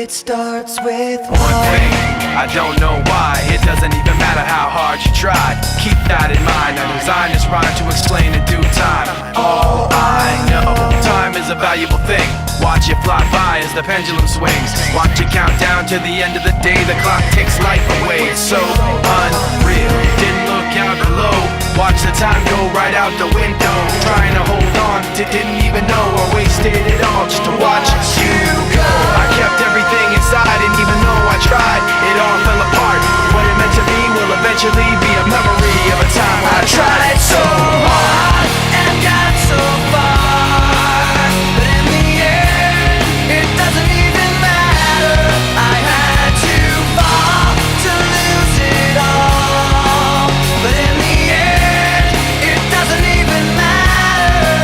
It starts with one thing, I don't know why. It doesn't even matter how hard you try. Keep that in mind. I designed this rhyme to explain in due time. All I know, time is a valuable thing. Watch it fly by as the pendulum swings. Watch it count down to the end of the day. The clock takes life away. It's so unreal. Didn't look out below. Watch the time go right out the window. Trying to hold on to didn't even know I wasted it all just to watch you go. I kept everything inside, and even though I tried, it all fell apart. What it meant to be will eventually be a memory of a time when I tried so hard and got so far, but in the end, it doesn't even matter. I had to fall to lose it all, but in the end, it doesn't even matter.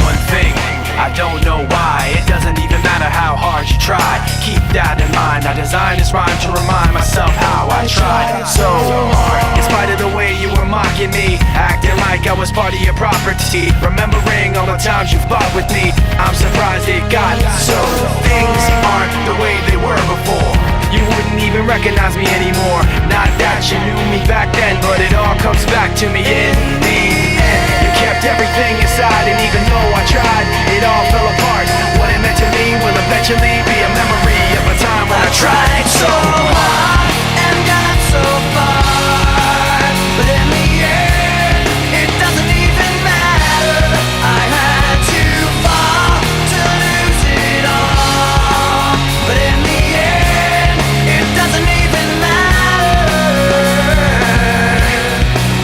One thing, I don't know why. It doesn't even matter how hard you try. Keep that in mind. I designed this rhyme to remind myself how I tried so hard. In spite of the way you were mocking me, acting like I was part of your property, remembering all the times you fought with me, I'm surprised it got so. Things aren't the way they were before. You wouldn't even recognize me anymore. Not that you knew me back then, but it all comes back to me in the end. You kept everything inside, and even though I tried, it all fell apart. What it meant to me will eventually be a memory of a time when I tried so hard and got so far, but in the end, it doesn't even matter. I had to fall to lose it all, but in the end, it doesn't even matter.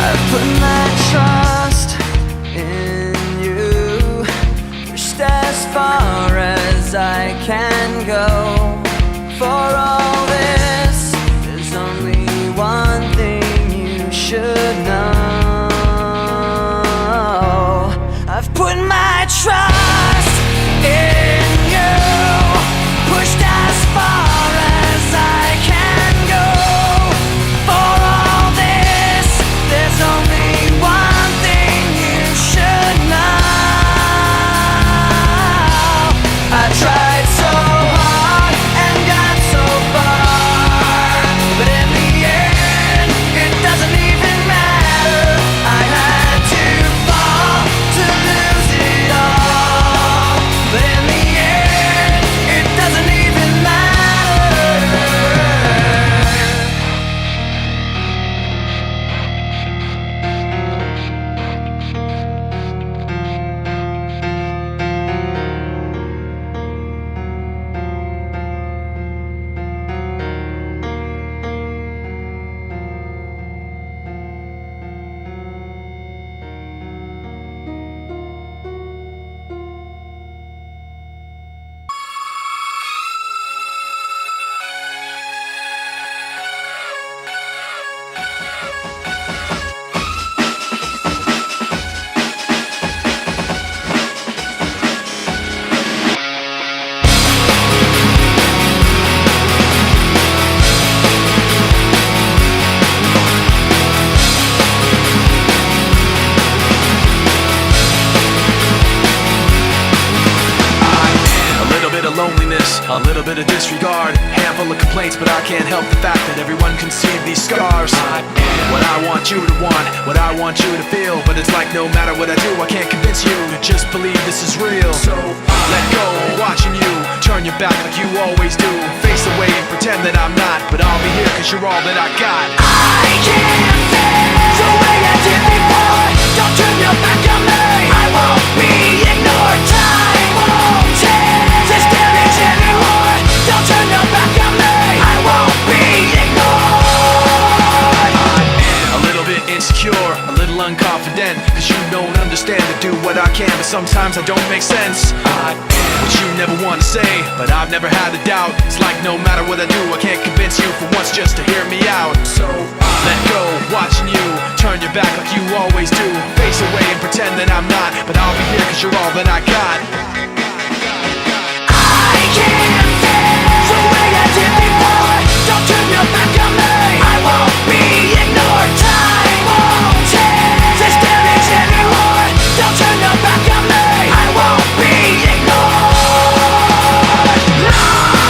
I've put my trust in you, pushed as far as I can go. For all this, there's only one thing you should know. I've put my trust in you, pushed as far as I can go. For all this, there's only one thing you should know. I tried so hard and got so far, but in the end, it doesn't even matter. I had to fall to lose it all, but in the end, it doesn't even matter. Loneliness, a little bit of disregard, handful of complaints, but I can't help the fact that everyone can see these scars. What I want you to want, what I want you to feel, but it's like no matter what I do, I can't convince you to just believe this is real. So let go, watching you turn your back like you always do, face away and pretend that I'm not, but I'll be here cause you're all that I got. I can't feel the way I did before. Don't turn your back on me, I won't be ignored. Time won't change this damage anymore. Don't turn your back on me, I won't be ignored. A little bit insecure, a little unconfident, cause you don't understand to do what I can, but sometimes I don't make sense. What you never want to say, but I've never had a doubt. It's like no matter what I do, I can't convince you for once just to hear me out. So let go, watching you turn your back like you always do, face away and pretend that I'm not, but I'll be here cause you're all that I got. I can't feel the way I did before. Don't turn your back on me, I won't be ignored. Time won't change this damage anymore. Don't turn your back on me, I won't be ignored. No!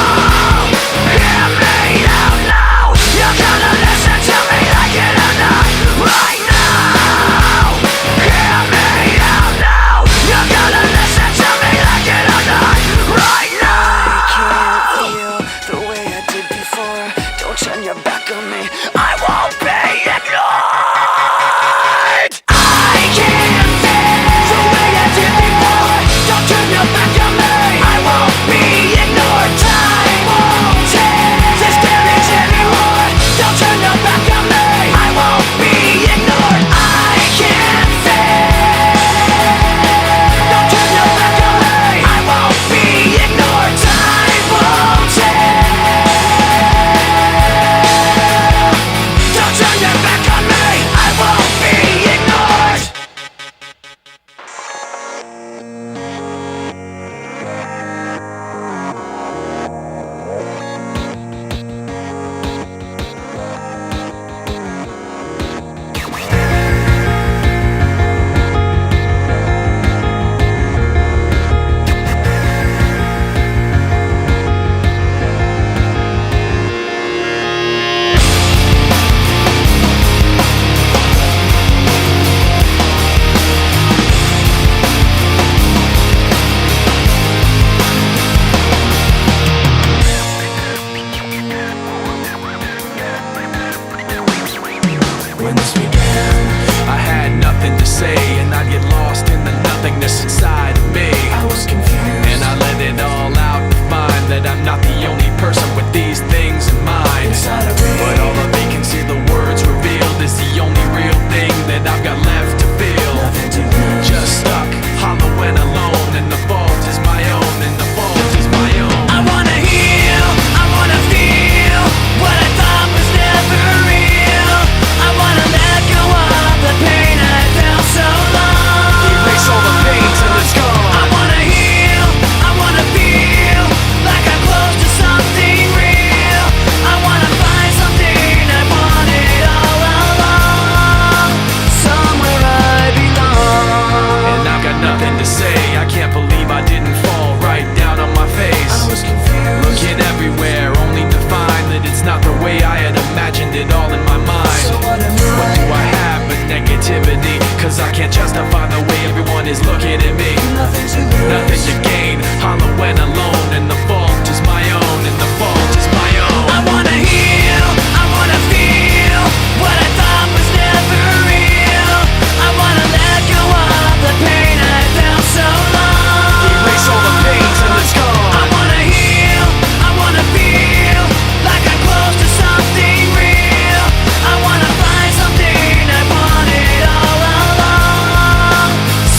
insanity, cause I can't justify the way everyone is looking at me. Nothing to lose, Nothing to gain, hollow and alone, and the fault is my own, and the fault is my own. I wanna heal, I wanna feel what I thought was never real. I wanna let go of the pain I felt so long. Erase all the pain till it's gone. I wanna heal, I wanna feel like I'm close to something real. I wanna find something I wanted all along.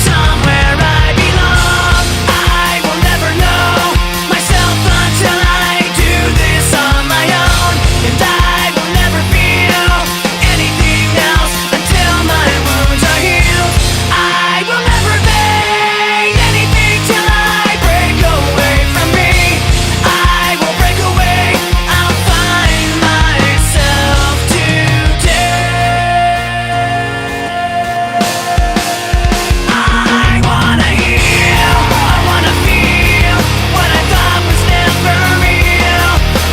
Somewhere I belong. I will never know myself until I do this on my own. And I will never feel anything else until my wounds are healed. I will never be anything till I break away from me. I will break away, I'll find myself today. I wanna heal, I wanna feel what I thought was never real.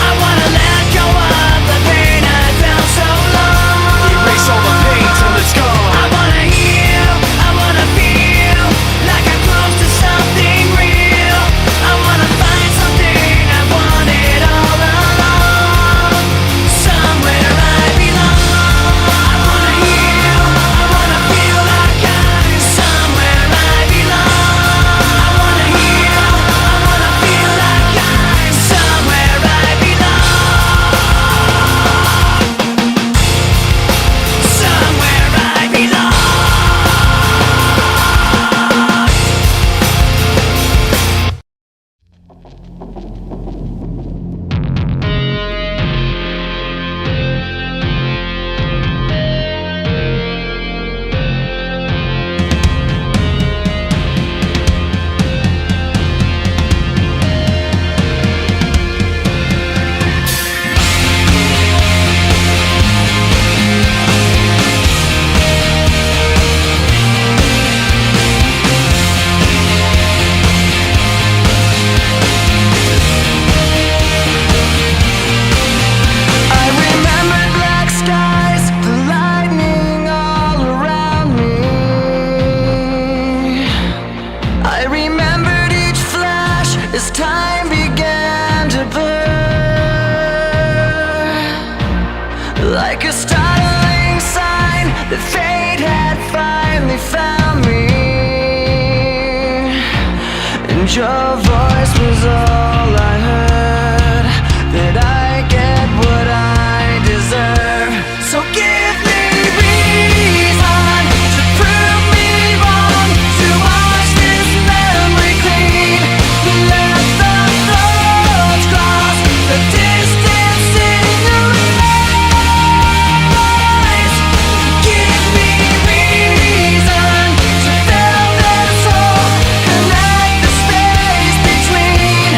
I wanna let go of the pain I felt so long. Erase all the pain till it's gone. I wanna heal, I wanna feel like I'm close to something real. I wanna find something I wanted all along. Somewhere I belong. I wanna heal, I wanna feel like I'm somewhere I belong. I wanna heal, I wanna feel like I'm somewhere I belong. Somewhere I belong. I remembered black skies, the lightning all around me. I remembered each flash as time began to blur, like a startling sign that fate had finally found me. And your voice was all I heard, that I get what I deserve. So give me reason to prove me wrong, to wash this memory clean. Let the floods cross the distance in your eyes. Give me reason to fill this hole, connect the space between.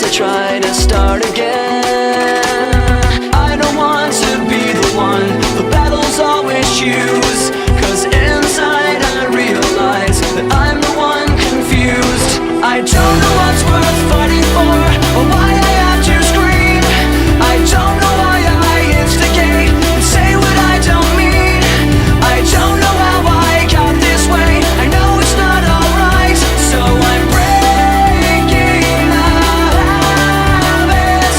I try to start again. I don't want to be the one the battles always choose, 'cause inside I realize that I'm the one confused. I don't know what's worth fighting for, or why I have to scream. I don't know why I instigate and say what I don't mean. I don't know how I got this way, I know it's not alright, so I'm breaking the habits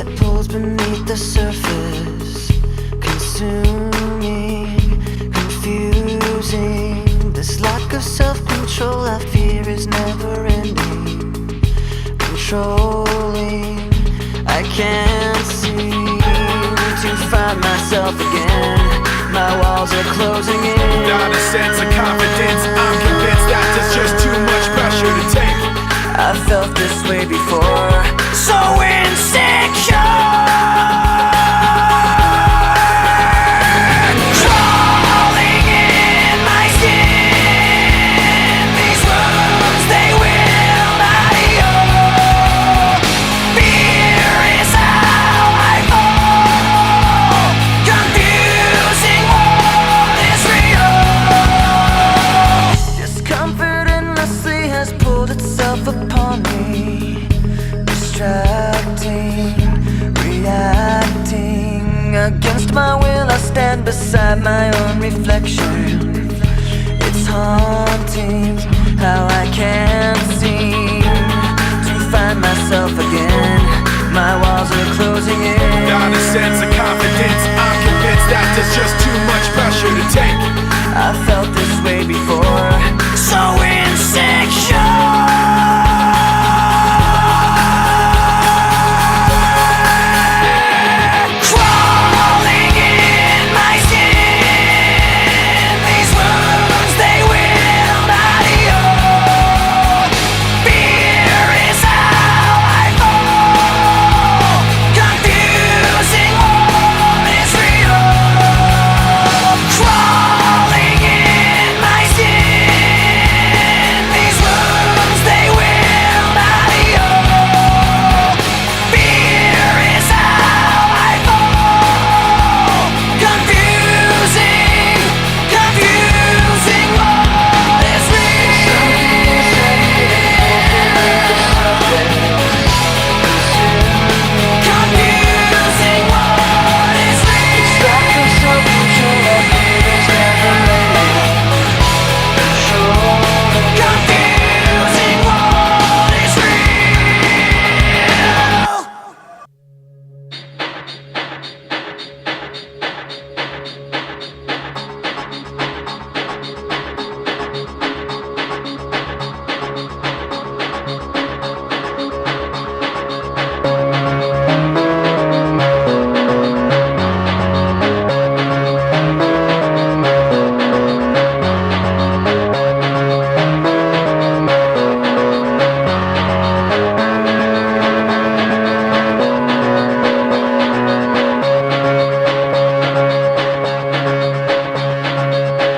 that pulls beneath the surface, consuming, confusing. This lack of self-control I fear is never ending, controlling. I can't seem to find myself again. My walls are closing in. Not a sense of confidence, I'm convinced that there's just too much pressure to take. I felt this way before, so insecure. Crawling in my skin, these wounds they will not heal. Fear is how I fall, confusing what is real. Discomfort endlessly has pulled itself upon me, distracting, reacting. Against my will I stand beside my own reflection. It's haunting how I can't seem to find myself again. My walls are closing in. Not a sense of confidence, I'm convinced that there's just too much pressure to take. I felt this way before, so insecure.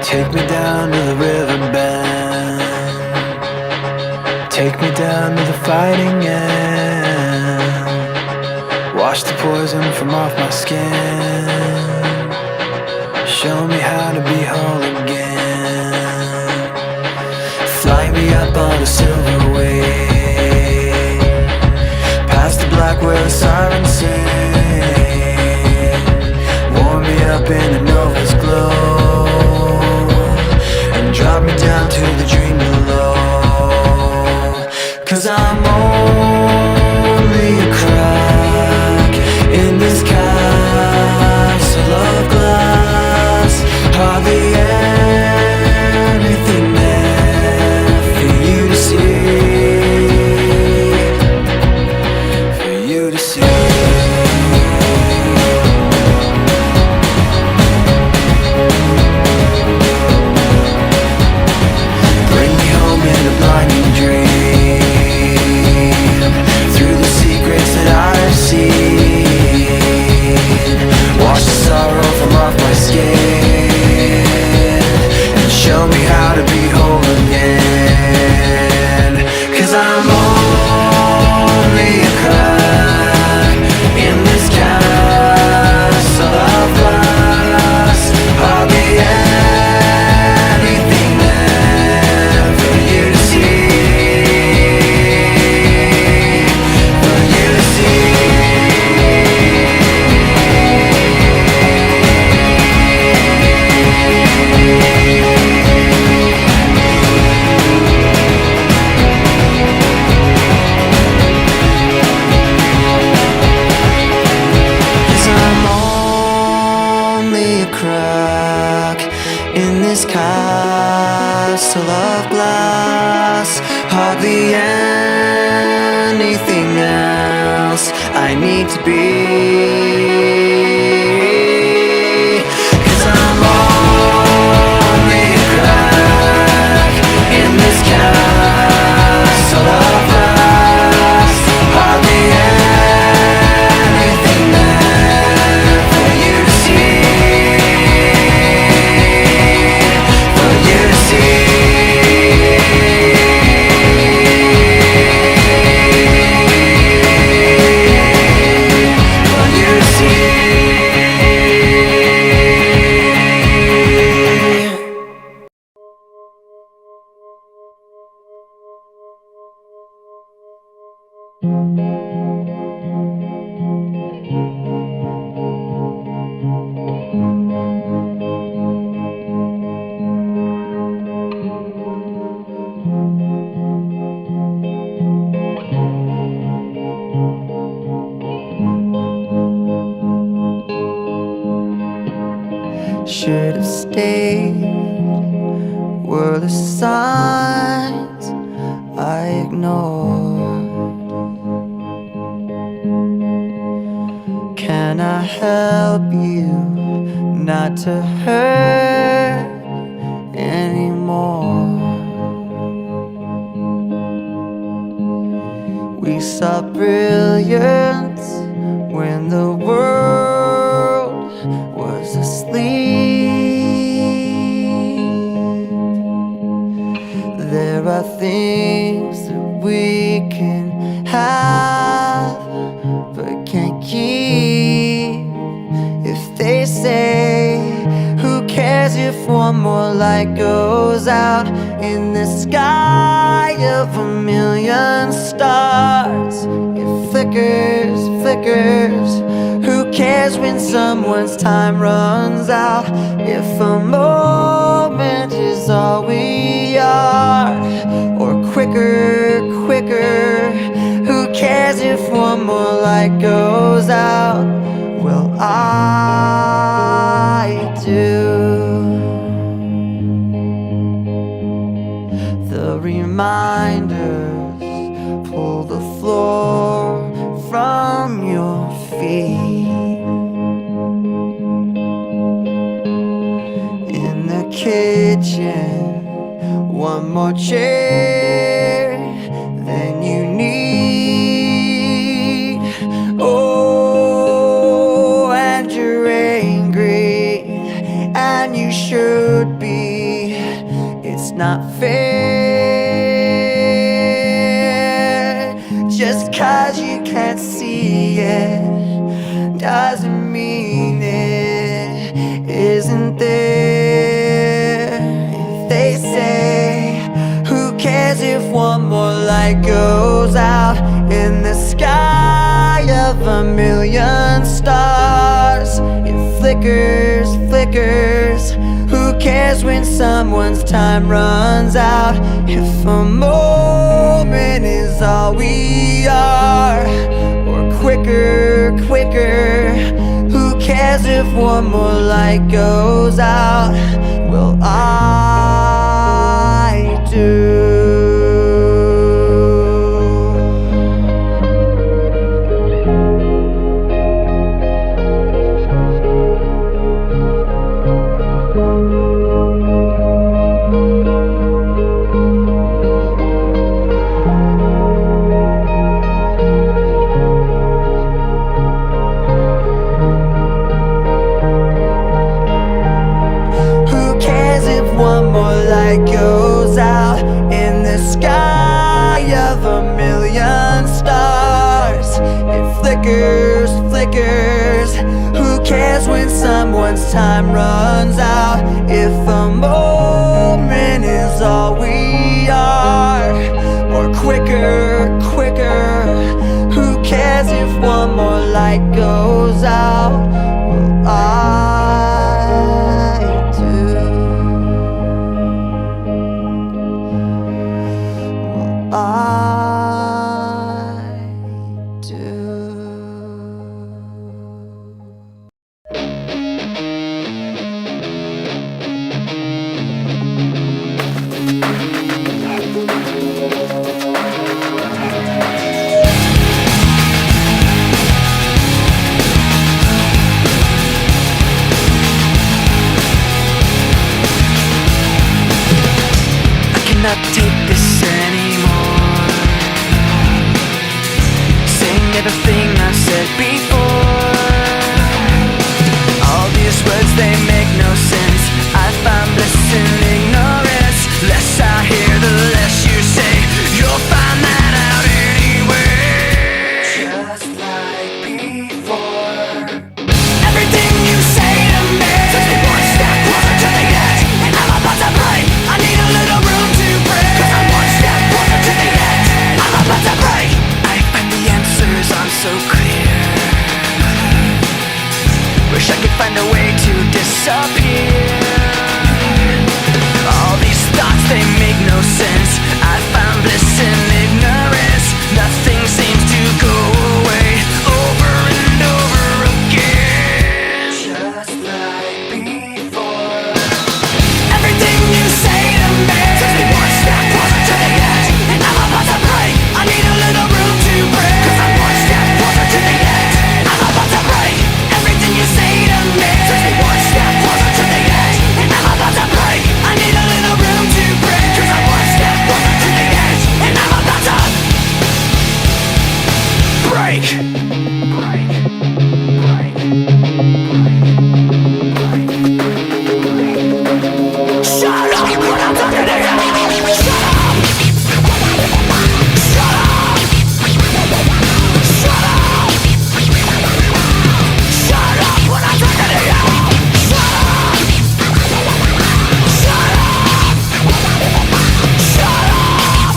Take me down to the riverbend. Take me down to the fighting end. Wash the poison from off my skin. Show me how to be whole again. Fly me up on a silver wave, past the black where the sirens sing. Warm me up in a nova's glow, drop me down to the dream below. 'Cause I'm only a crack in this castle of glass. Hardly anything there for you to see. need to be. 'Cause I'm only a crack in this castle of glass. Hardly anything there for you to see, for you to see. Should have stayed were the signs I ignored. Can I help you not to hurt anymore? We saw brilliance when the world was asleep. There are things that we can have but can't keep. If they say, who cares if one more light goes out in the sky of a million stars? It flickers, flickers. Who cares when someone's time runs out? If a moment is all we are, or quicker, quicker. Who cares if one more light goes out? Well, I do. The reminders pull the floor from your feet. In the kitchen, one more chair than you need. Oh, and you're angry, and you should be. It's not fair. Just 'cause you can't see it doesn't mean it isn't there. If they say, who cares if one more light goes out in the sky of a million stars? It flickers, flickers. Who cares when someone's time runs out? If a moment is all we are, or quicker, quicker. Who cares if one more light goes out? Well, I do. Goes out in the sky of a million stars. It flickers, flickers. Who cares when someone's time runs out? If a moment is all we are, or quicker, quicker. Who cares if one more light goes out? Well, cannot take this anymore. Saying everything I've said before. All these words, they make no sense. I find bliss in ignorance. Less I hear, the less you say. You'll find that out anyway. Just like before. Everything you say to me takes me one step closer to the edge, and I'm about to break. I need a little room to breathe, 'cause I'm one step closer to the edge. I'm about to break. I find the answers aren't so clear. Wish I could find a way to disappear. All these thoughts, they make no sense. I found bliss in ignorance. Nothing seems to go away. Over and over again. Just like before. Everything you say to me takes me one step closer to the edge, and I'm about to break. I need a little room to breathe, 'cause I'm one step closer to the edge. I'm about to break. Everything you say to me takes me one step closer to the edge, and I'm about to break. I need a little room to breathe, 'cause I'm one step closer to the edge, and I'm about to break. Shut up when I'm talking to you. Shut up. Shut up. Shut up. Shut up when I'm talking to you. Shut up. Shut up. Shut up.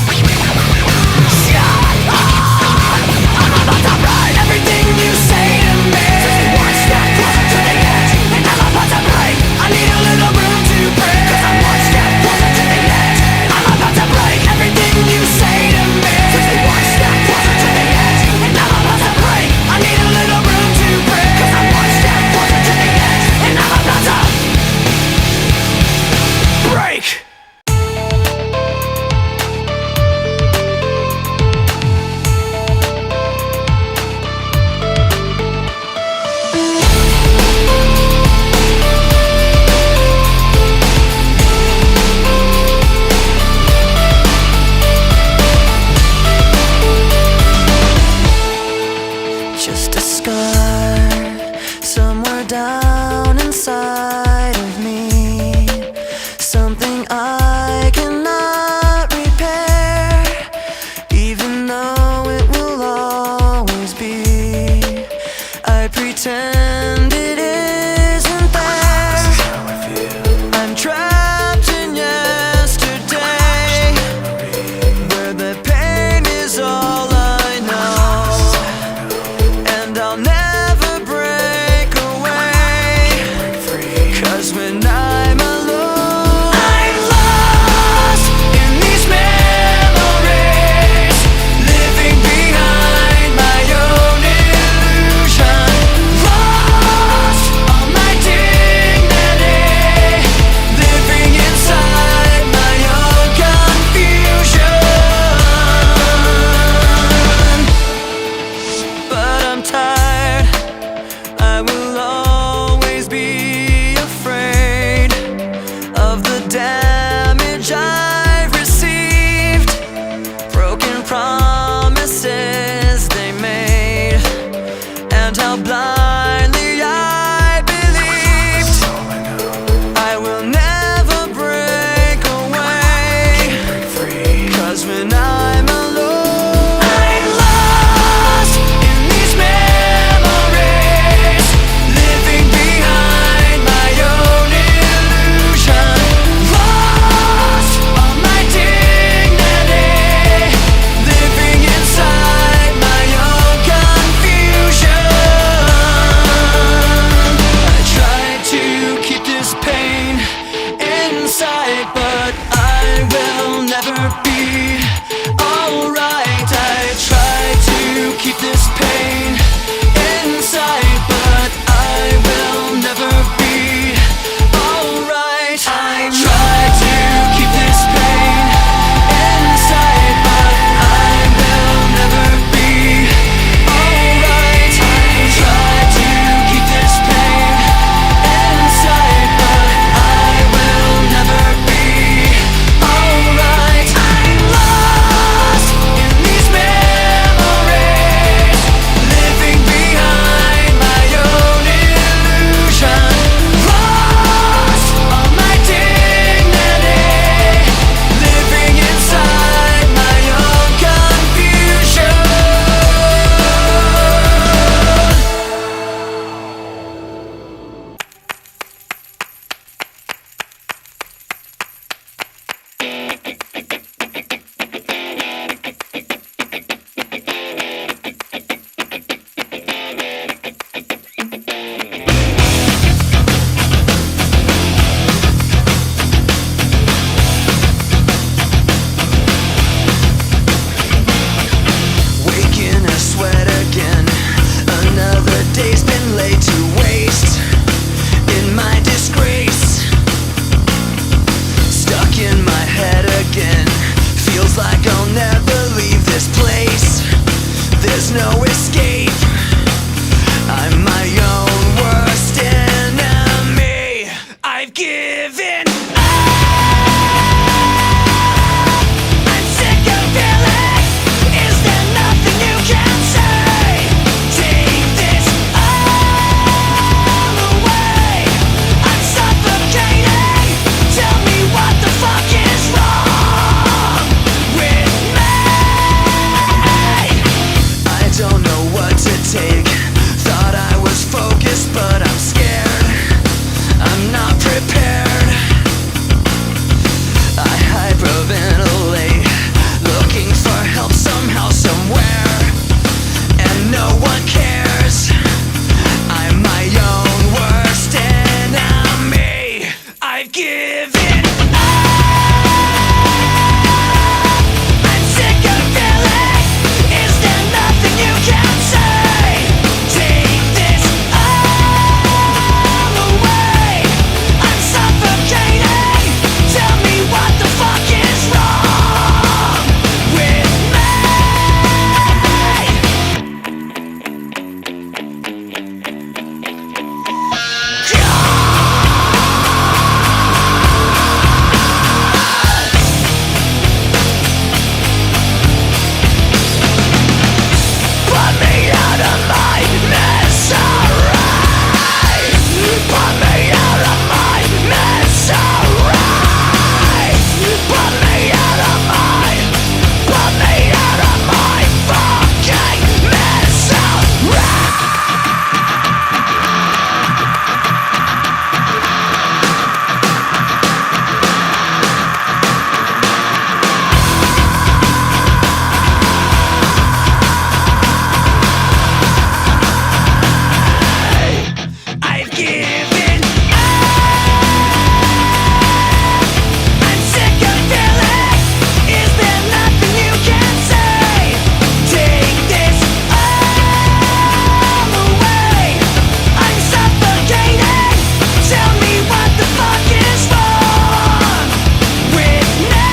Shut up. I'm about to break. no escape. I'm my own worst enemy. I've given I'm sick of feeling. Is there nothing you can say? Take this all away. I'm suffocating. Tell me what the fuck is wrong with me. I don't know what to take. Thought I was focused, but I'm scared. I'm not prepared. I hyperventilate, looking for help somehow, somewhere, and no one cares. I'm my own worst enemy. I've given I'm sick of feeling. Is there nothing you can say? Take this all away. I'm suffocating. Tell me what the fuck is wrong with me. Put me out of my misery. Put me out of my misery. Put me out of my fucking misery. I've given I'm sick of feeling. Is there nothing you can say? Take this all away. I'm suffocating. Tell me what the fuck is wrong with me.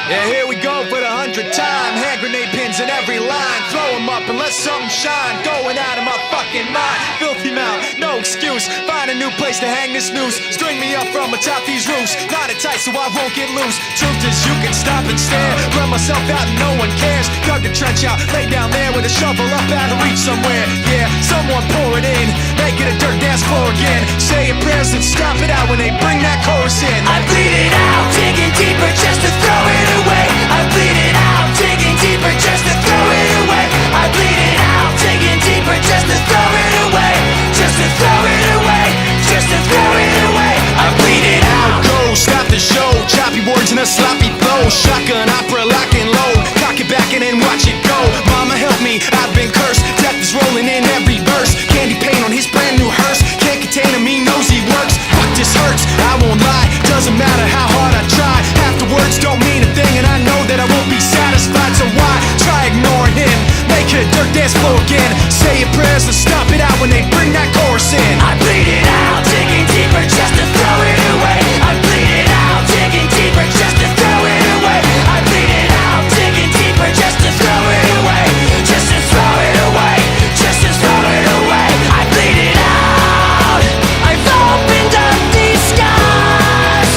Yeah, here we go for the 100th time. Hand grenade pins in every line. Throw 'em up and let something shine. Going out of my fucking mind. Filthy mouth, no excuse. Find a new place to hang this noose. String me up from atop these roofs. Knot it tight so I won't get loose. Truth is you can stop and stare. Run myself out and no one cares. Dug the trench out, lay down there with a shovel up out of reach somewhere. Yeah, someone pour it in. Make it a dirt dance floor again. Say your prayers and stop it out when they bring that chorus in. I bleed it out, digging deeper just to throw it away. I bleed it out, digging deeper just to throw it away. I bleed it out, digging deeper just to throw it away. Just to throw it away, just to throw it away. I bleed it out. Go, stop the show. Choppy words and a sloppy flow. Shotgun opera, lock and load. Cock it back and then watch it go. Mama help me, I've been cursed. Death is rolling in every verse. Candy paint on his brand new hearse. Can't contain him, he knows he works. Fuck, this hurts, I won't lie. Doesn't matter how hard I try. Half the words don't mean a thing, and I know that I won't be satisfied. So why try ignoring him? Make it a dirt dance floor again. Say your prayers and stop it out when they bring that chorus in. I bleed it out, digging deeper just to throw it away. I bleed it out, digging deeper just to throw it away. I bleed it out, digging deeper just to throw it away. Just to throw it away, just to throw it away. I bleed it out. I've opened up these scars.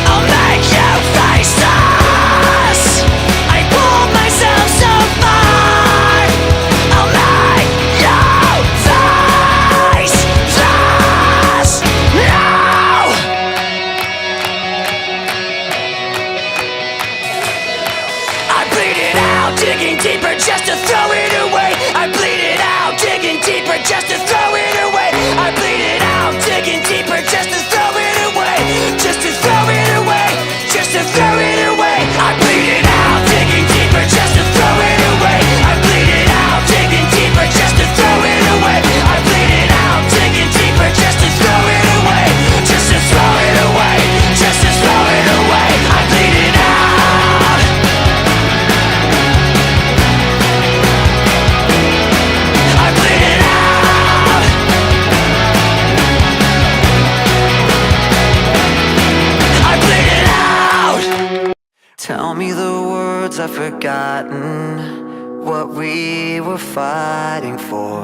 I'll make you face us. I pulled myself so far. I'll make you face us. No! I bleed it out, digging deeper just to throw it away. I bleed it out, digging deeper just to throw it away. I bleed it out, digging deeper just to throw it away. Just to throw it away, just to throw it away. I bleed it out, digging deeper just to throw it away. I bleed it out, digging deeper just to throw it away. I bleed it out, digging deeper just to throw it away. Just to throw it away, just to throw it away. I bleed it out. I bleed it out. forgotten what we were fighting for.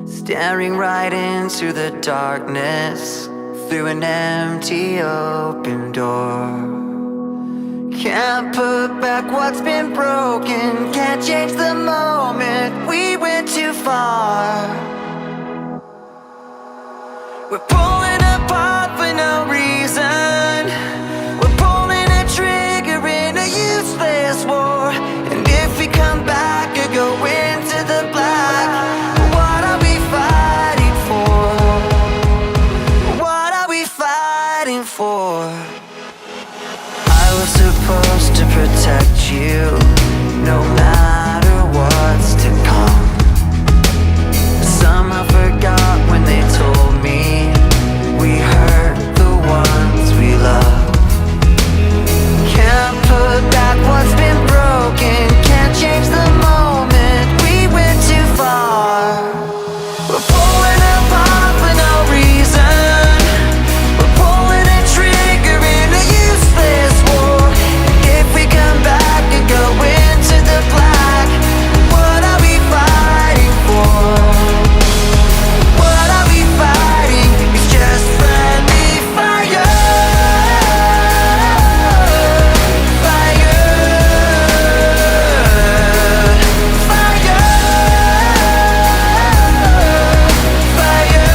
Staring right into the darkness through an empty open door. Can't put back what's been broken, can't change the moment we went too far. We're pulling apart for no reason. We're pulling a trigger in a useless war. And if we come back or go into the black, what are we fighting for? What are we fighting for? I was supposed to protect you, no matter what's to come. But somehow forgot when they told me we hurt the ones we love. Can't put back what's been broken, can't change the moment we went too far. We're pulling apart for no reason. We're pulling a trigger in a useless war. And if we come back and go into the black, what are we fighting for? What are we fighting? It's just friendly fire. Fire. Fire. Fire.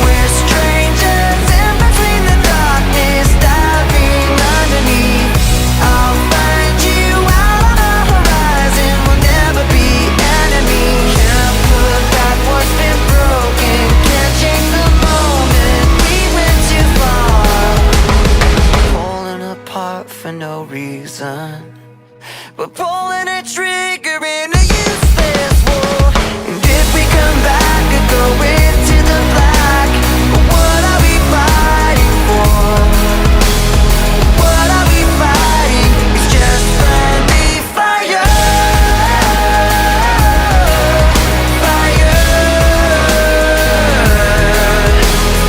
We're strangers in between the darkness, diving underneath. I'll find you out on the horizon, we'll never be enemies. Can't put back what's been broken, can't change the moment we went too far. Pulling apart for no reason. We're pulling a trigger in a useless war. And if we come back or go into the black, what are we fighting for? What are we fighting? It's just friendly fire. Fire.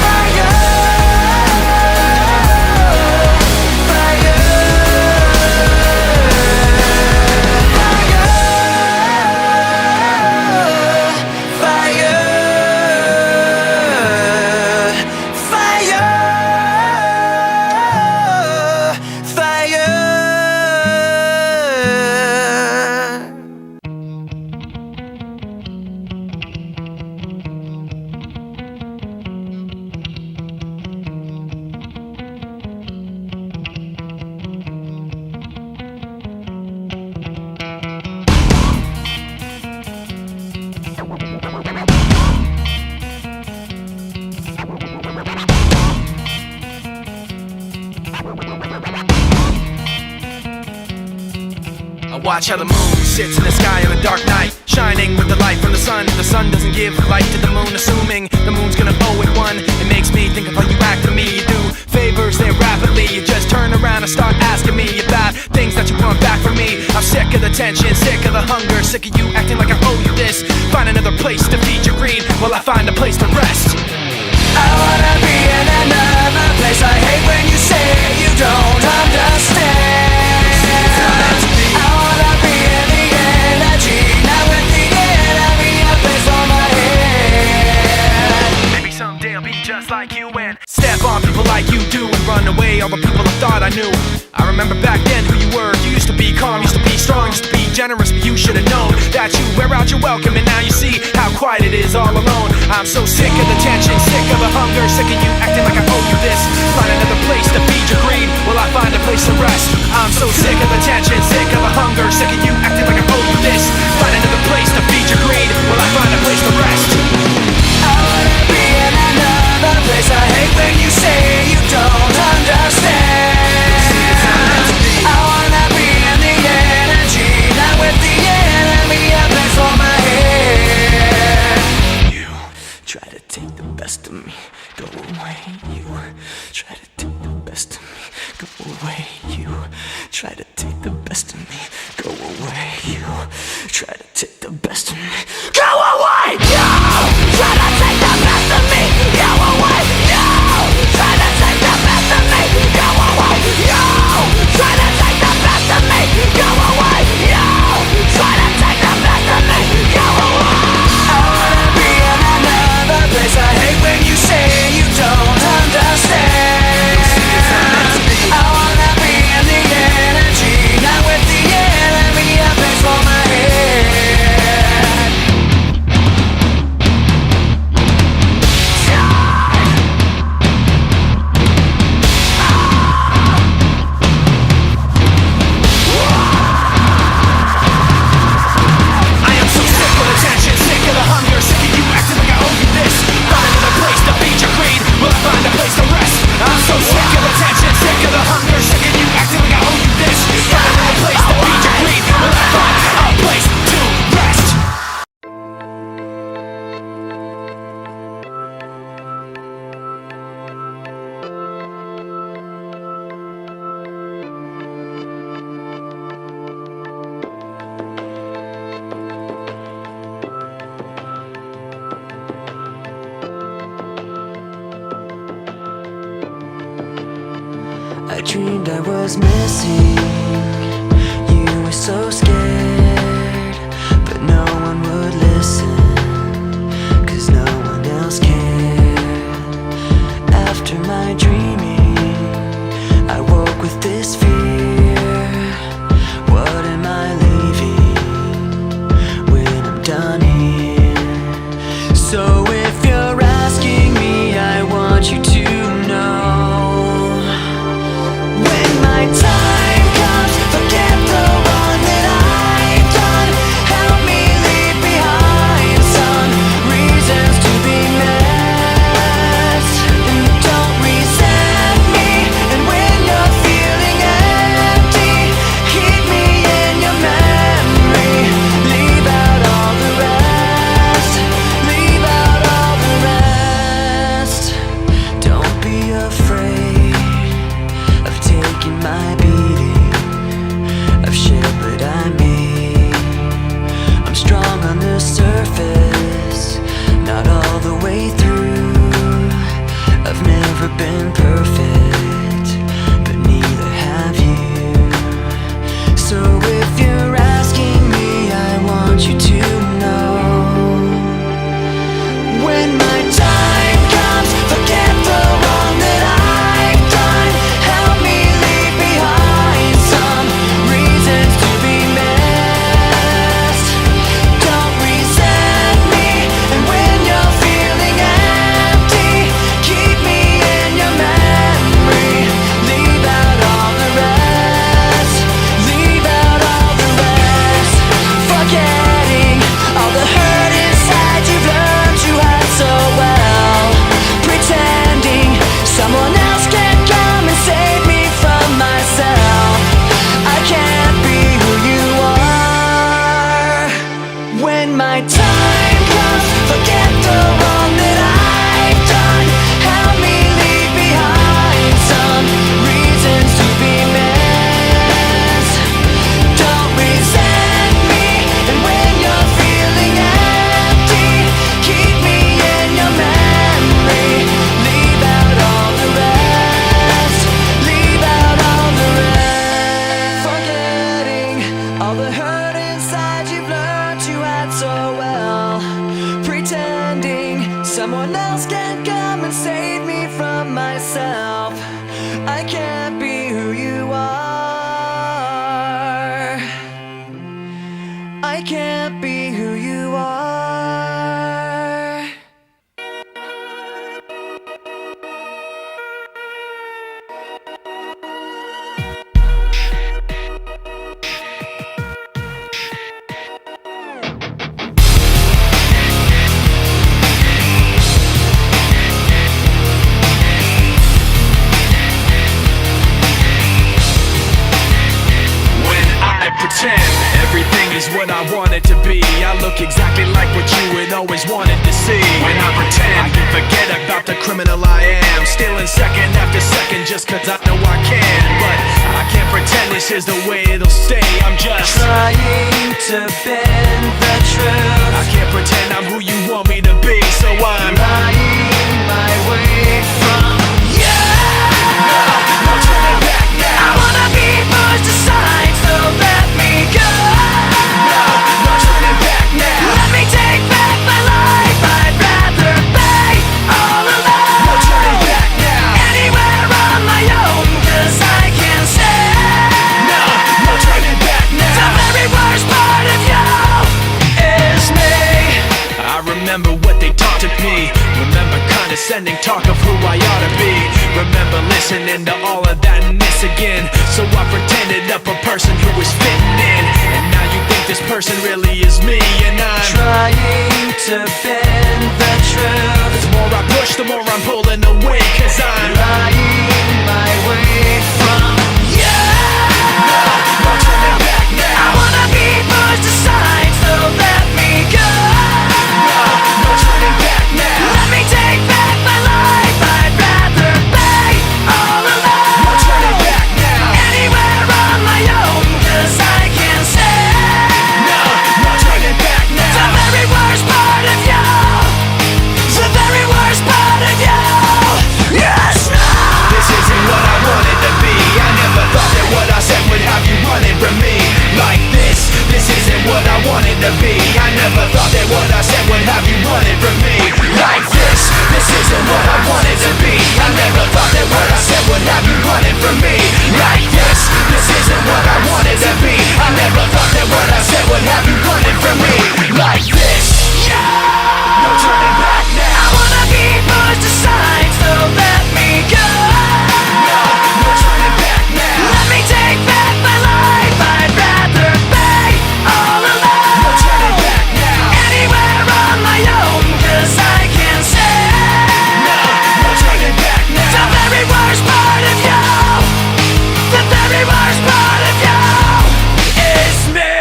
Fire. I watch how the moon sits in the sky on a dark night, shining with the light from the sun. The sun doesn't give light to the moon, assuming the moon's gonna bow at one. It makes me think of how you act for me. You do favors there rapidly, you just turn around and start asking me about things that you want back from me. I'm sick of the tension, sick of the hunger, sick of you acting like I owe you this. Find another place to feed your greed while I find a place to rest. I wanna be in another place. I hate when you say you don't understand. I wanna be in the energy, not with the enemy, a place on my head. Maybe someday I'll be just like you and step on people like you do and run away all the people I thought I knew. I remember back then who you were. You used to be calm, used to be strong, used to be generous, but you should have known that you wear out your welcome, and now you see how quiet it is all alone. I'm so sick of the tension, sick of the hunger, sick of you acting like I owe you this. Find another place to feed your greed while I find a place to rest. I'm so sick of the tension, sick of the hunger, sick of you acting like I owe you this. Find another place to feed your greed while I find a place to rest. I wanna be in another place. I hate when you say you don't understand. I wanna be in the energy, not with the enemy, a place for my head. You try to take the best of me, go away. You try to take the best of me, go away. You try to take the best of me, go away. You try to take the best of me, go away. You try to take the best of me, go away. You try to take the best of me, go I dreamed I was missing. You were so scared, but no one would listen, 'cause no one else cared. After my dreaming, I woke with this fear. What am I leaving when I'm done here? So if you're asking me, I want you to know, when my time comes, forget the wrong that I've done. Help me leave behind some reasons to be met. And don't resent me. And when you're feeling empty, keep me in your memory. Leave out all the rest. Leave out all the rest. Don't be afraid of taking my beating. I've shed what I made. I'm strong on the surface, not all the way through. I've never been perfect, but neither have you. So if you're asking me, I want you to know, when my time comes, forget the wrong that I've done. Help me leave behind some reasons to be missed. Don't resent me. And when you're feeling empty, keep me in your memory. Leave out all the rest. Leave out all the rest. Forgetting all the hurt inside you've learned to hide so well. Pretending someone else can come and save me from myself. I can't be who you are. When my time comes, forget the wrong that I've done. Help me leave behind some reasons to be missed. Don't resent me. And when you're feeling empty, keep me in your memory. Leave out all the rest. Leave out all the rest. Forgetting all the hurt inside you've learned to hide so well. Pretending someone else can come and save me from myself. I can't be who you are. I can't be who you are. When I pretend everything is what I want it to be, I look exactly like what you had always wanted to see. When I pretend I can forget about the criminal I am, stealing second after second just 'cause I know I can. But I can't pretend this is the way it'll stay. I'm just Trying to bend the truth. I can't pretend I'm who you want me to be, so I'm Lying my way from you. no turning back now. I wanna be pushed aside, so let me go. No turning back now. Let me take back my life. I'd rather be all alone. No turning back now. Anywhere on my own, 'cause I can say No turning back now. the very worst part of you is me. I remember what they taught to me. Remember condescending talk of who I ought to be. Remember listening to all of that and this again. So I pretended up a person who was fitting in. And now you think this person really is me, and I'm Trying to bend the truth. the more I push, the more I'm pulling away, 'cause I'm Lying my way from you. no turning back now. I wanna be pushed aside, so let me go. No turning back now. Let me take back my life. I'd rather be all alone. No turning back now. Anywhere on my own, 'cause I can say No turning back now. the very worst part of you. The very worst part of you. Yes, no. to be. I never thought that what I said would have you running from me. Like this isn't what I wanted to be. I never thought that what I said would have you running from me. Like this isn't what I wanted to be. I never thought that what I said would have you running from me. Like this, no turning back now. I wanna be pushed aside, so let me go. No turning back now. Let me take back my life. I'd rather be all alone. No turning back now. Anywhere on my own, 'cause I can say No turning back now. the very worst part of you, the very worst part of you is me.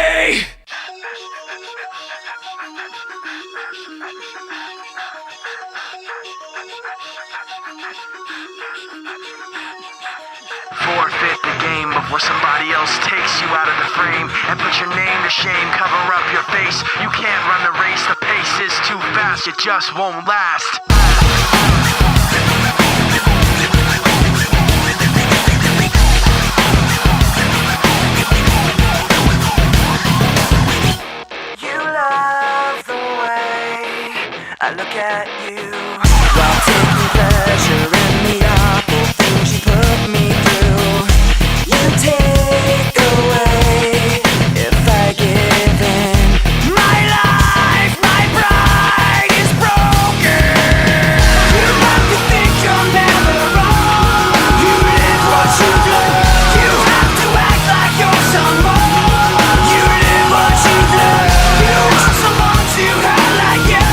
Forfeit the game before somebody else takes you out of the frame and put your name to shame, cover up your face. You can't run the race, the pace is too fast, it just won't last. You love the way I look at you while taking pleasure in the awful things you put me through. You take away if I give in. My life, my pride is broken. You like to think you're never wrong. You live what you do. You have to act like you're someone. You live what you do. You want someone to hurt like you.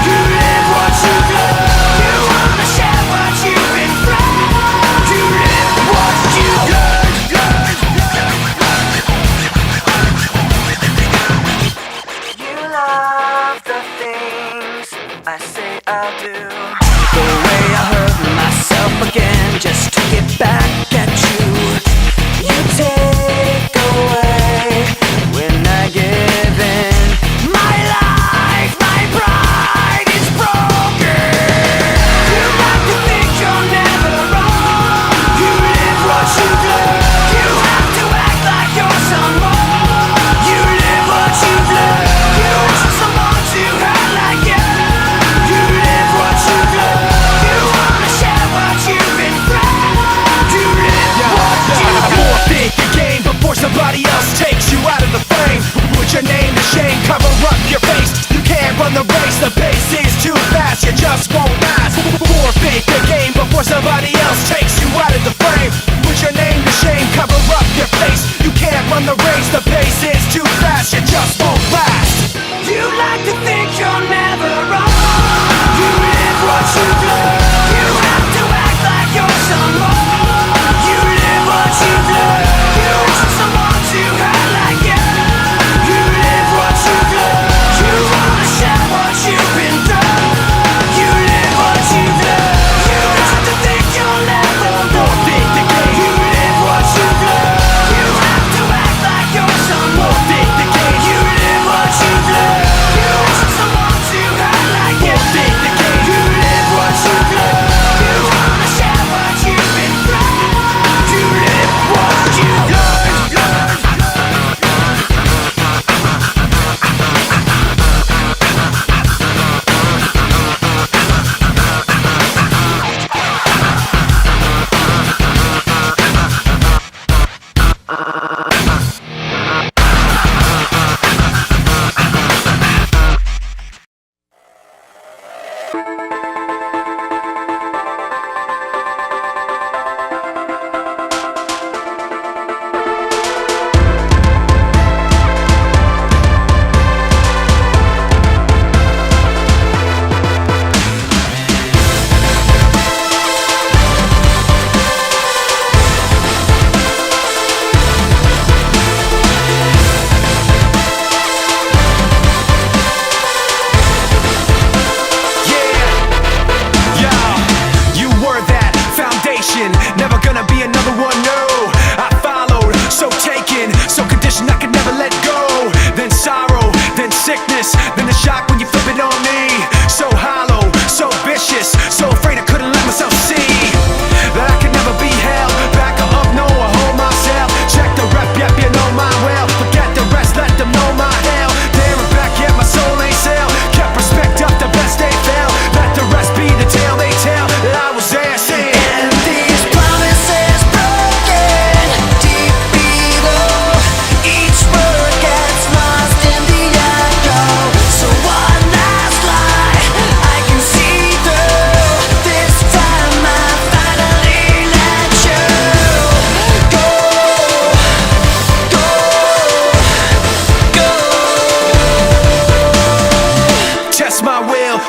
You live what you do. You wanna share what you've been through. You live what you do. You love the things I say I'll do. The way I hurt myself again just to get back at you. You take away when I give in. My life, my pride is broken. You like to think you're never wrong. You live what you do. You have to act like you're someone. You live what you do. You want someone to hurt like you. You live what you do. You wanna share what you've been through. You live what you do. Forfeit the game before somebody else takes you out of the frame. Put your name to shame, cover up your face. You can't run the race, the pace is too fast, you just won't last. Forfeit the game before somebody else takes you out of the frame. Put your name to shame, cover up your face. You can't run the race, the pace is too fast, you just won't last. You like to think you're never wrong. You live what you do. You have to act like you're someone. You live what you do. You want someone to hurt like you. You live what you do. You wanna share what you've been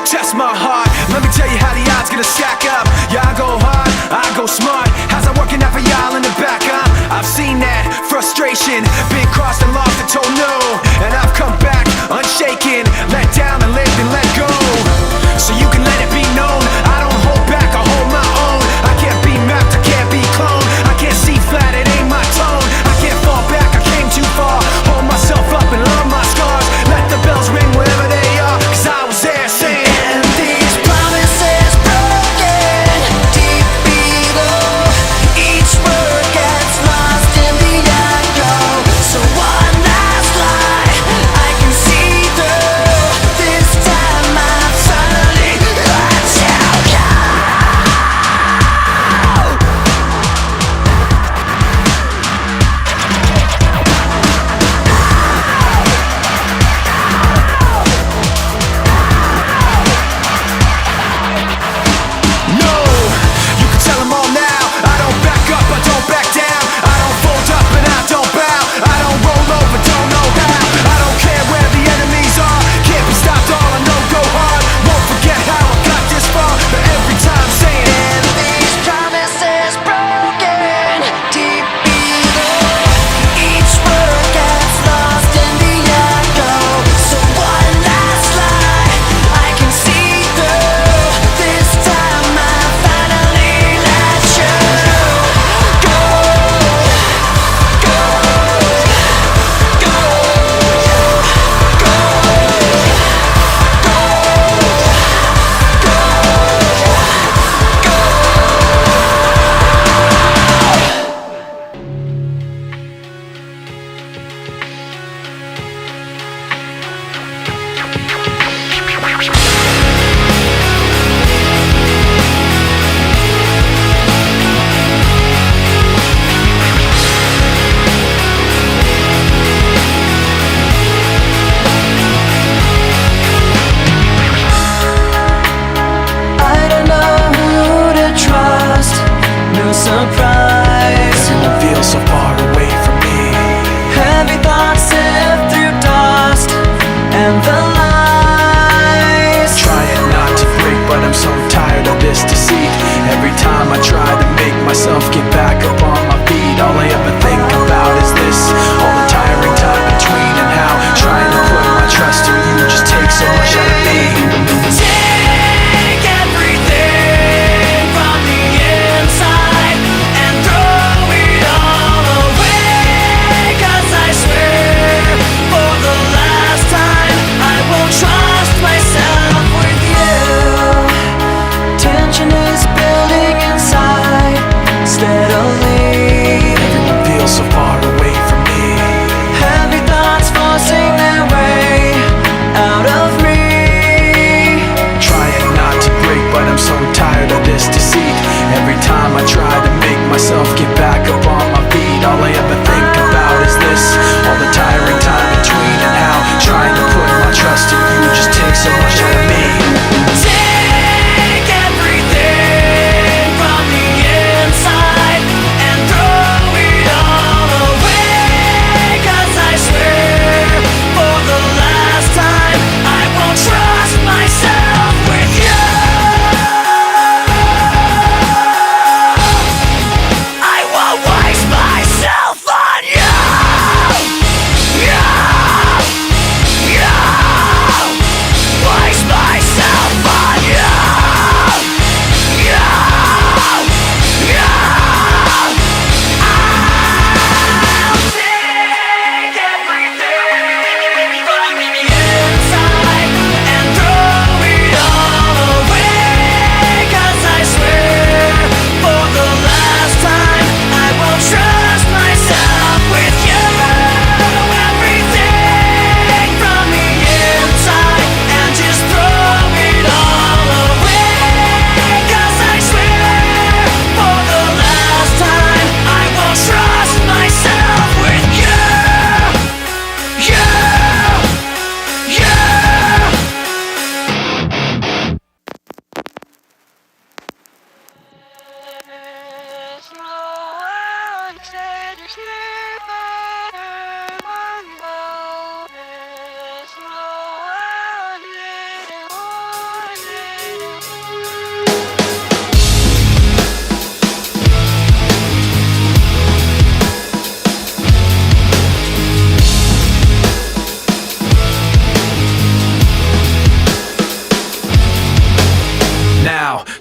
test my heart. Let me tell you how the odds gonna stack up. Yeah, I go hard, I go smart. How's that working out for y'all in the back, huh? I've seen that frustration, been crossed and lost and told no, and I've come back unshaken, let down and lived and let go. So you can let it be known, I don't hold back, I hold my own. I can't be mapped, I can't be cloned. I can't see flat, it ain't my tone. I can't fall back, I came too far. Hold myself up and love my scars. Let the bells ring wherever they are, 'cause I was there saying, And these promises broken deep below. Each word gets lost in the echo. So one last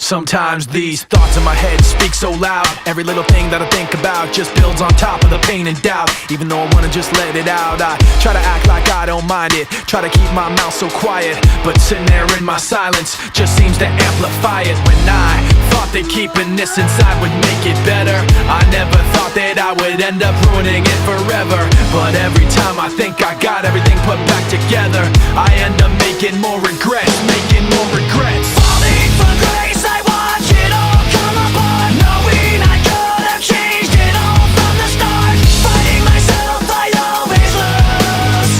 Sometimes these thoughts in my head speak so loud. Every little thing that I think about just builds on top of the pain and doubt. Even though I wanna just let it out, I try to act like I don't mind it. Try to keep my mouth so quiet, but sitting there in my silence just seems to amplify it. When I thought that keeping this inside would make it better, I never thought that I would end up ruining it forever. But every time I think I got everything put back together, I end up making more regrets, making more regrets. Falling from grace, I watch it all come apart, knowing I could have changed it all from the start. Fighting myself, I always lose.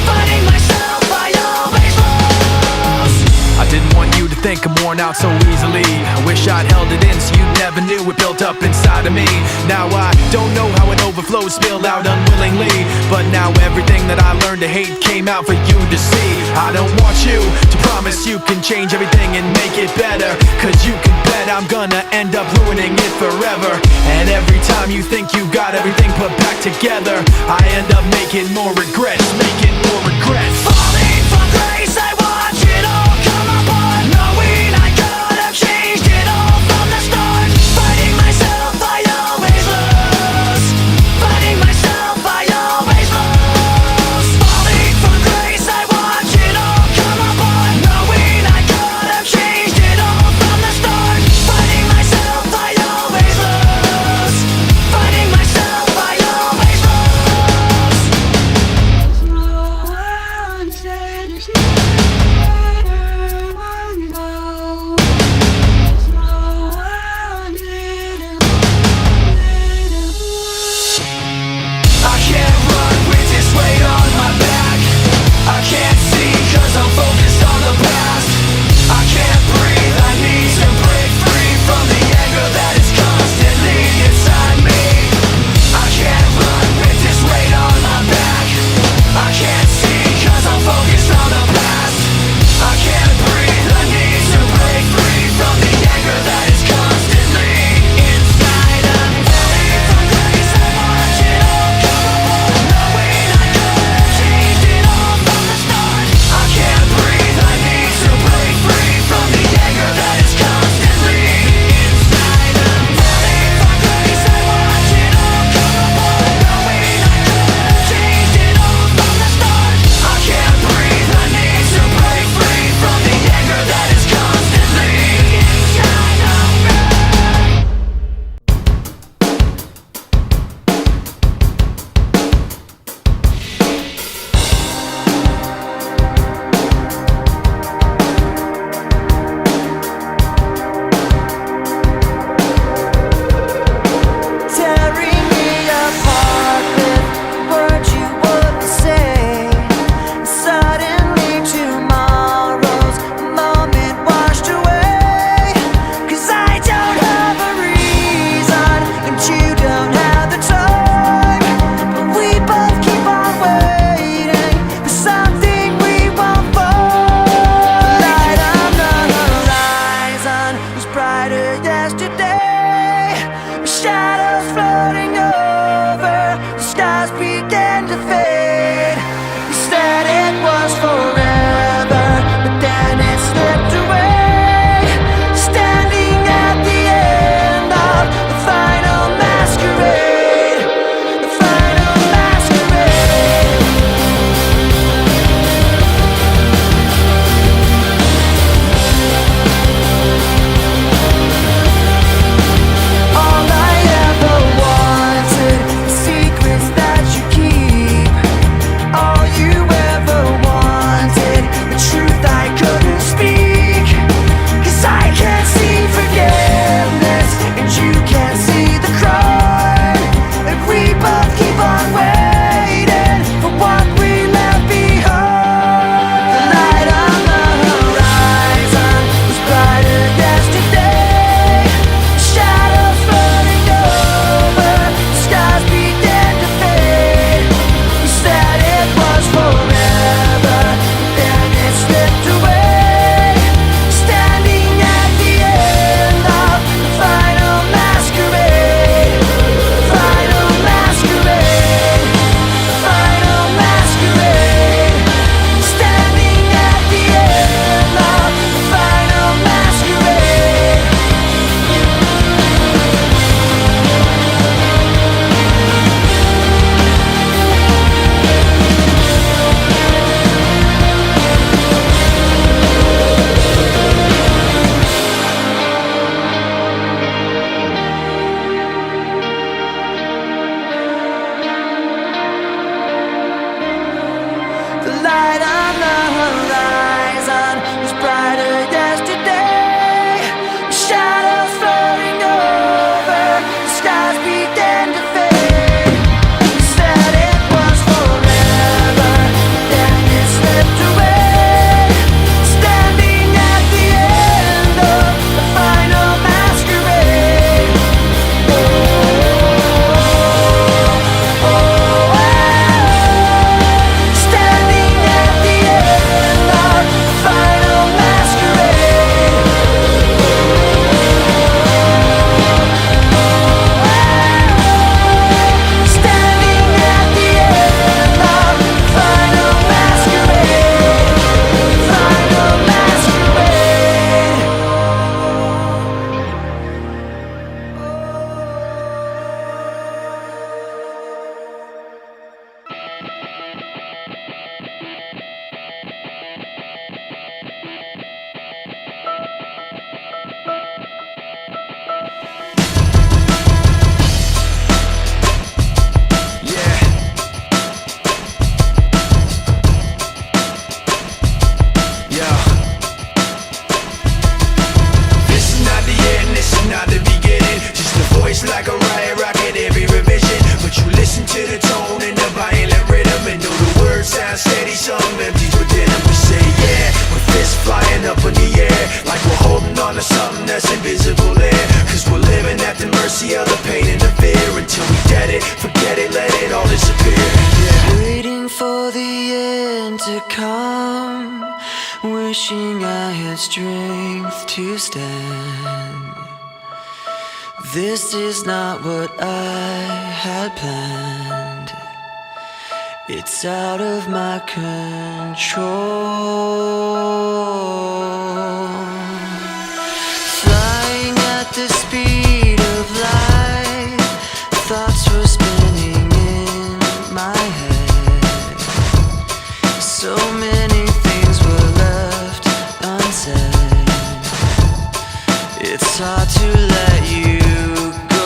Fighting myself, I always lose. I didn't want you to think I'm worn out so easily. I wish I'd held it in so you never knew it built up inside of me. Now I don't know how it overflowed, spilled out unwillingly, but now everything that I learned to hate came out for you to see. I don't want you to promise you can change everything and make it better, cause you can bet I'm gonna end up ruining it forever. And every time you think you got everything put back together, I end up making more regrets, making more regrets. Falling from grace, I watch it all come apart, knowing I could have changed it all from the start. Fighting myself, I always lose. Fighting myself, I always lose. Falling from grace, I watch it all come apart, knowing I could have changed it all from the start. Fighting myself, I always lose. Fighting myself, I always lose. No one said it's not better one go. No one didn't want it. I can't run with this weight on my back. I can't see cause I'm focused on the past. I can't breathe, I need to break free from the anger that is constantly inside me. I can't run with this weight on my back. I can't see cause I'm focused on the past. air, like we're holding on to something that's invisible there. Cause we're living at the mercy of the pain and the fear. Until we get it, forget it, let it all disappear. Yeah. Waiting for the end to come, wishing I had strength to stand. This is not what I had planned. It's out of my control. Flying at the speed of light, thoughts were spinning in my head. So many things were left unsaid. It's hard to let you go.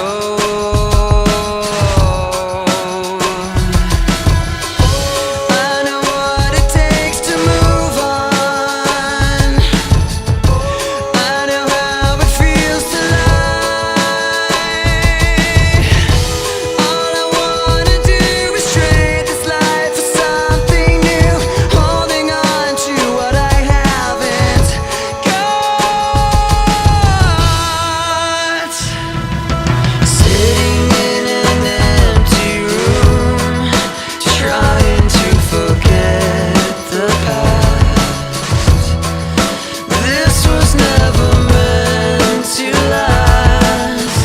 I know what it takes to move on. I know how it feels to lie. All I wanna do is trade this life for something new, holding on to what I haven't got. Sitting in an empty room, trying to forget the past. This was never meant to last.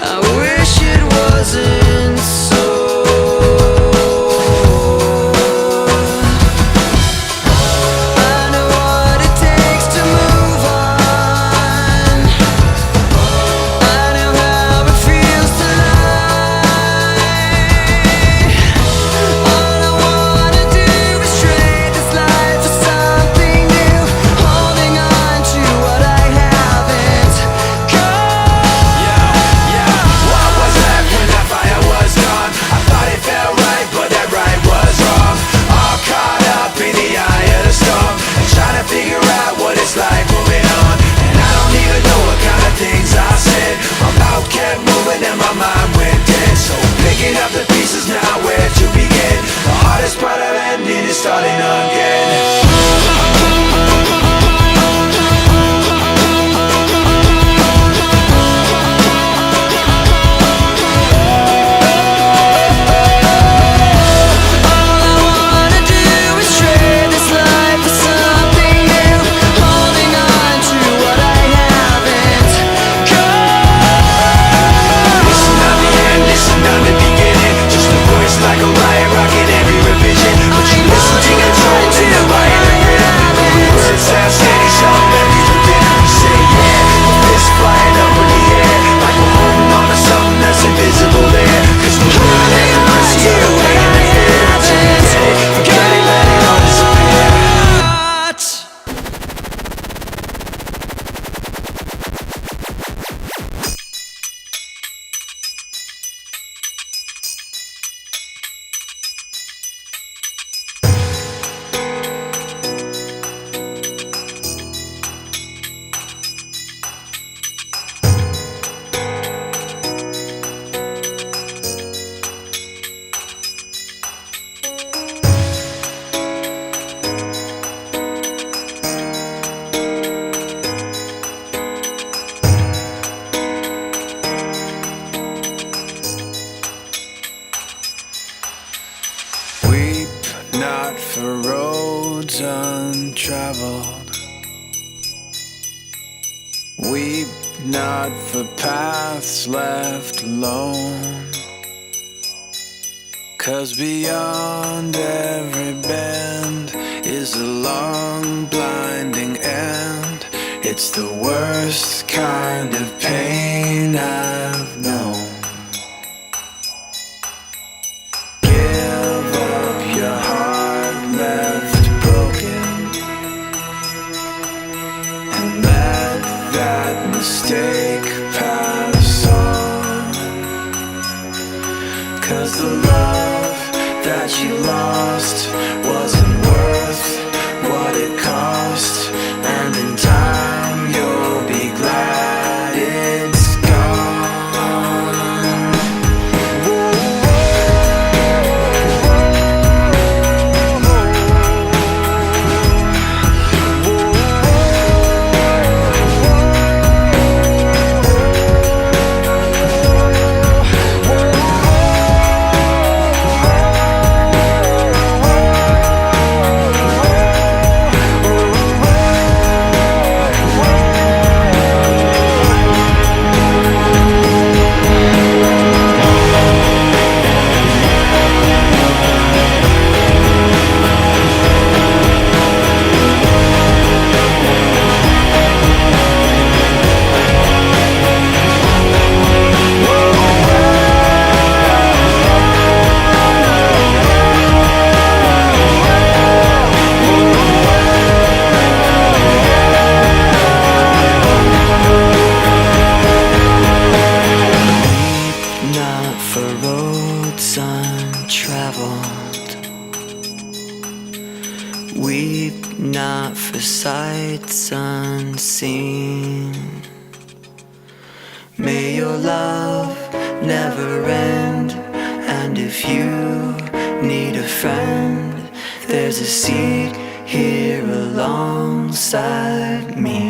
I wish it wasn't so. I know what it takes to move on. I know how it feels to lie. All I wanna do is trade this life for something new, holding on to what I haven't got. What was left when that fire was gone? I thought it felt right, but that right was wrong. All caught up in the eye of the storm, and trying to figure out what it's like moving on. And I don't even know what kind of things I said. My mouth kept moving and my mind went dead. So picking up the pieces now, where to begin? The hardest part of ending is starting again. All I wanna do is trade this life for something new, holding on to what I haven't got. Listen, not the end, listen, not the beginning. Just a voice like a riot, rocking every revision. But you listen to your tone and the right and the rhythm. The words sound steady, some melodies within. We say yeah, with fists flying up in the air, like we're holding on to something that's invisible there. Cause we're living at the mercy of the pain and the fear. Until we get it, forget it, let it all disappear. Weep not for roads untraveled. Weep not for paths left alone. Cause beyond every bend is a long blinding end. It's the worst kind of pain I've known. Give up your heart left broken, and let that mistake pass on. Cause the love that you lost wasn't worth what it cost, and in time you'll be glad it's gone. Weep not for sights unseen. May your love never end. And if you need a friend, there's a seat here alongside me.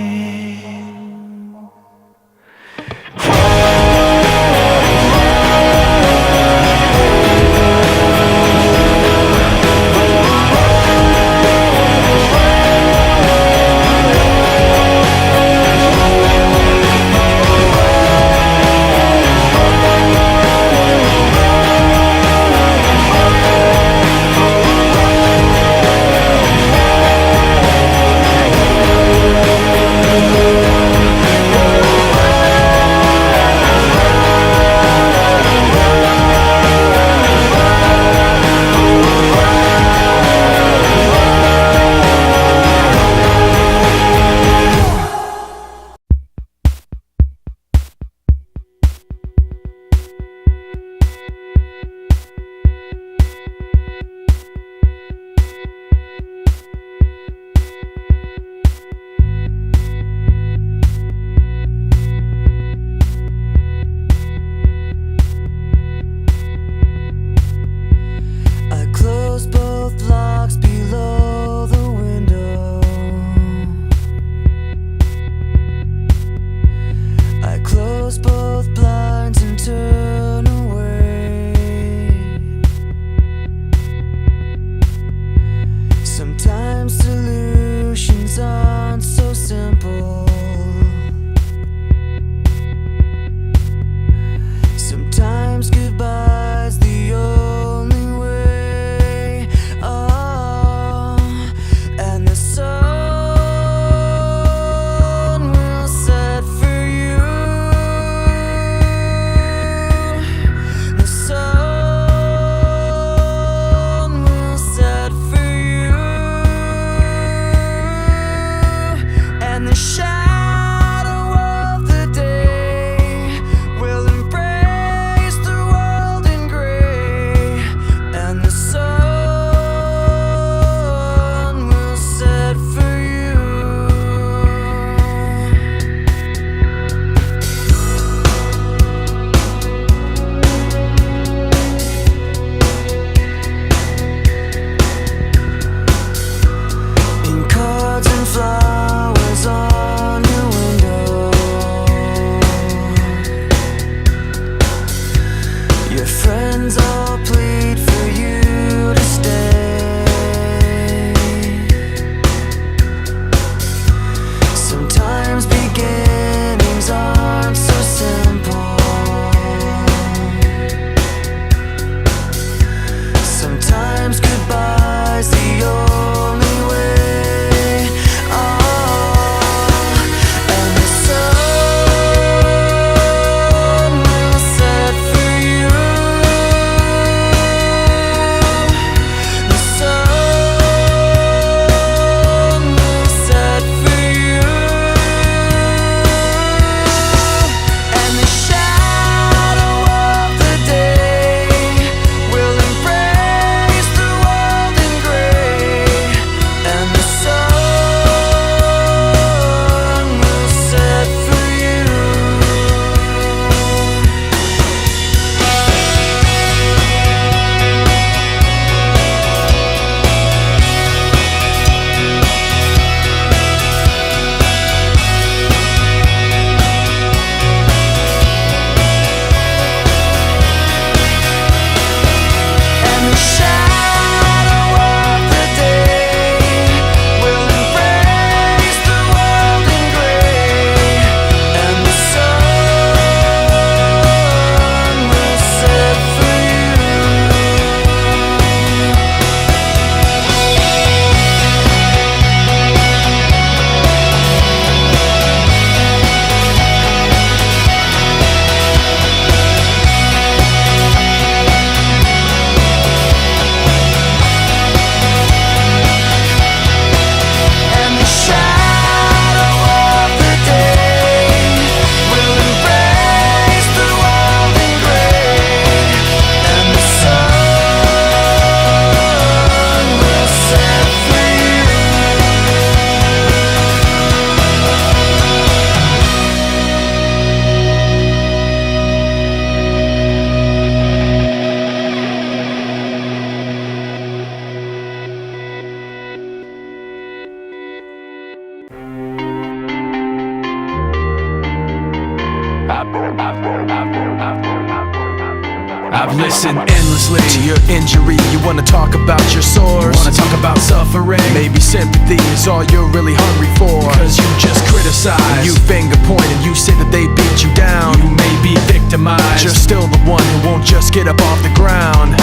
Listen endlessly to your injury. You wanna talk about your sores, you wanna talk about suffering. Maybe sympathy is all you're really hungry for. Cause you just criticize, you finger point, and you say that they beat you down. You may be victimized, you're still the one who won't just get up off the ground.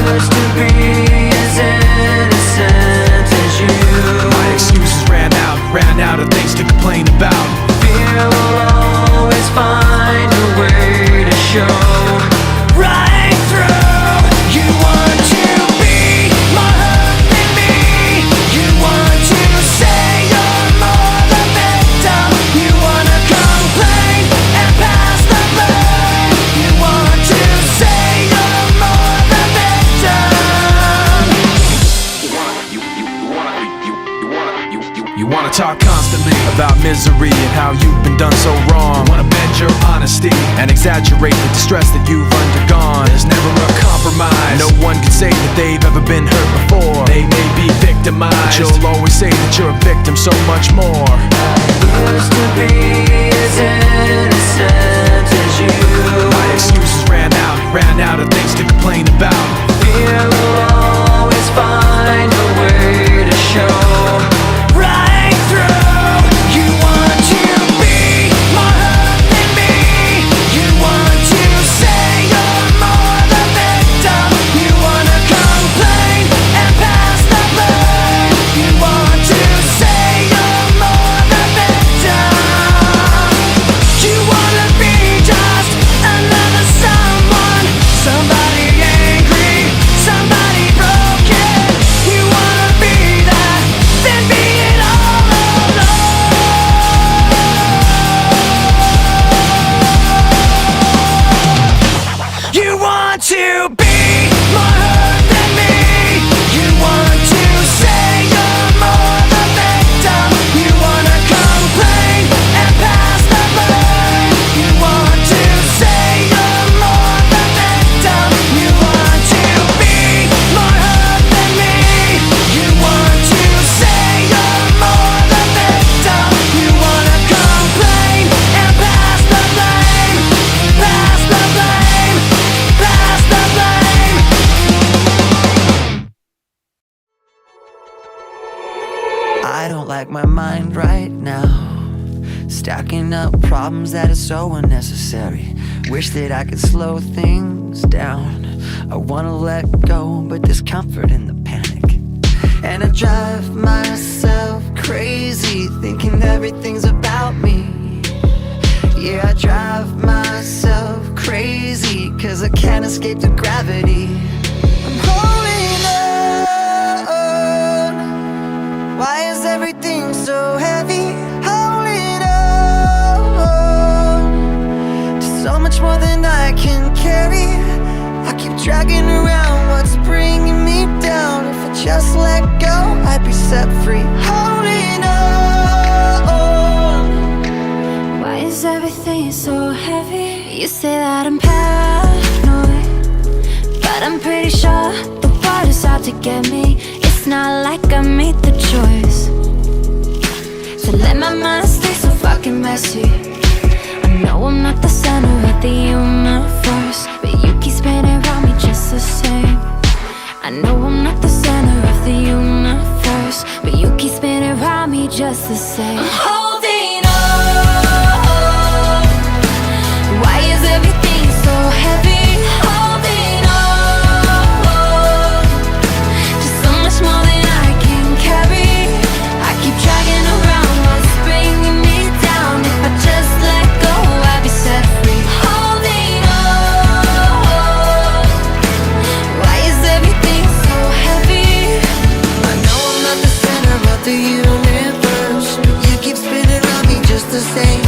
Used to be as innocent as you. My excuses ran out of things to complain about. Fear will always find a way to show right through. You want to be more hurt than me. You want to say you're more the victim. You wanna complain and pass the blame. You want to say you're more the victim. You wanna talk constantly about misery and how you've been done so wrong. You wanna bend your honesty and exaggerate the distress that you've undergone. There's never a compromise. No one can say that they've ever been hurt before. They may be victimized, but you'll always say that you're a victim so much more. Used to be as innocent as you. My excuses ran out of things to complain about. Fear will always find a way to show right through. You want to be more hurt than me. You want to say you're more the victim. You wanna complain and pass the blame. You want to say you're more the victim. You wanna be just another someone, somebody angry, somebody broken. You wanna be that, then be it all alone. You want to be more hurt than me. You want to say you're more the victim. You wanna complain and pass the blame. You want to say you're more the victim. You want to be more hurt than me. You want to say you're more the victim. You wanna complain and pass the blame. Pass the blame. Pass the blame. I don't like my mind right now, stacking up problems that are so unnecessary. Wish that I could slow things down. I wanna let go, but there's comfort in the panic. And I drive myself crazy, thinking everything's about me. Yeah, I drive myself crazy, cause I can't escape the gravity. I'm holding on. Why is everything so heavy? Holding on to so much more than I can carry. I keep dragging around what's bringing me down. If I just let go, I'd be set free. Holding on. Why is everything so heavy? You say that I'm paranoid, but I'm pretty sure the world is out to get me. It's not like I made the choice to let my mind stay so fucking messy. I know I'm not the center of the universe, but you keep spinning around me just the same. I know I'm not the center of the universe, but you keep spinning around me just the same. I'm holding on. Why is everything so heavy? Holding on to so much more than I can carry. I keep dragging around what's bringing me down. If I just let go, I'd be set free. Holding on. Why is everything so heavy? I know I'm not the center of the universe, but you keep spinning around me just the same.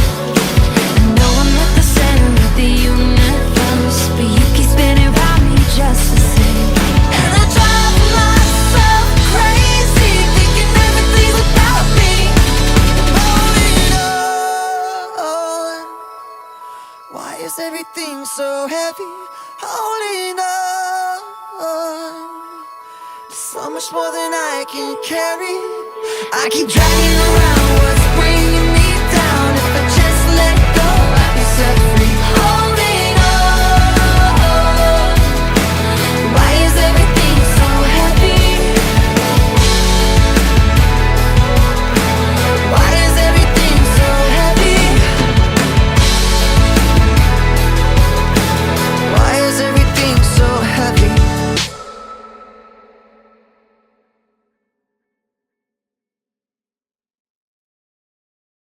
I know I'm not the center of the universe, but you keep spinning around me just the same. And I drive myself crazy, thinking everything's about me. Holding on. Why is everything so heavy? Holding on. So much more than I can carry. I keep dragging around